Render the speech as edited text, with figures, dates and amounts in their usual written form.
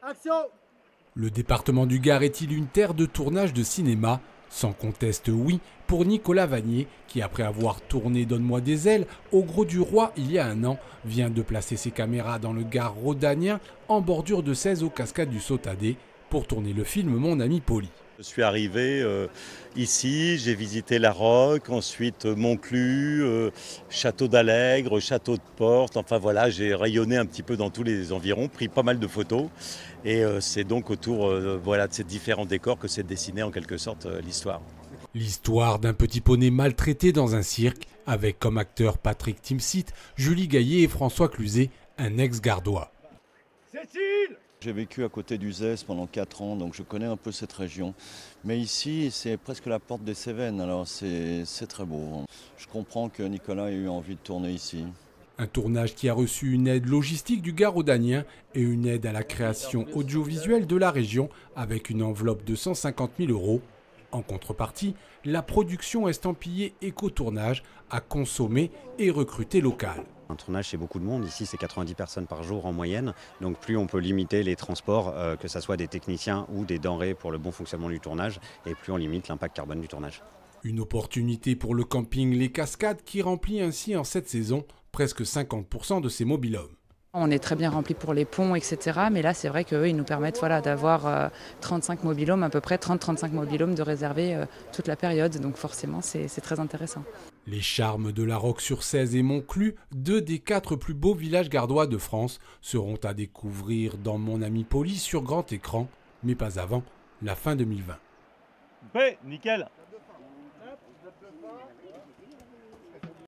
Action! Le département du Gard est-il une terre de tournage de cinéma? Sans conteste, oui, pour Nicolas Vanier, qui après avoir tourné Donne-moi des ailes au Gros du Roi il y a un an, vient de placer ses caméras dans le Gard rhodanien en bordure de 16 aux cascades du Sautadé pour tourner le film Mon ami Poli. Je suis arrivé ici, j'ai visité La Roque, ensuite Montclus, Château d'Allègre, Château de Porte, enfin voilà, j'ai rayonné un petit peu dans tous les environs, pris pas mal de photos et c'est donc autour voilà, de ces différents décors que s'est dessinée en quelque sorte l'histoire. L'histoire d'un petit poney maltraité dans un cirque, avec comme acteurs Patrick Timsit, Julie Gaillet et François Cluzet, un ex-gardois. Cécile! J'ai vécu à côté d'Uzès pendant 4 ans, donc je connais un peu cette région. Mais ici, c'est presque la porte des Cévennes, alors c'est très beau. Je comprends que Nicolas ait eu envie de tourner ici. Un tournage qui a reçu une aide logistique du Gard rhodanien et une aide à la création audiovisuelle de la région avec une enveloppe de 150 000 €. En contrepartie, la production estampillée éco-tournage a consommé et recruté local. Un tournage, c'est beaucoup de monde. Ici, c'est 90 personnes par jour en moyenne. Donc plus on peut limiter les transports, que ce soit des techniciens ou des denrées pour le bon fonctionnement du tournage, et plus on limite l'impact carbone du tournage. Une opportunité pour le camping Les Cascades qui remplit ainsi en cette saison presque 50% de ses mobil-hommes. On est très bien rempli pour les ponts, etc. Mais là, c'est vrai qu'eux, ils nous permettent d'avoir 35 mobil-homes, à peu près 30-35 mobil-homes de réserver toute la période. Donc forcément, c'est très intéressant. Les charmes de La Roque-sur-Cèze et Montclus, 2 des 4 plus beaux villages gardois de France, seront à découvrir dans Mon ami Poli sur grand écran, mais pas avant la fin 2020. Paix, nickel!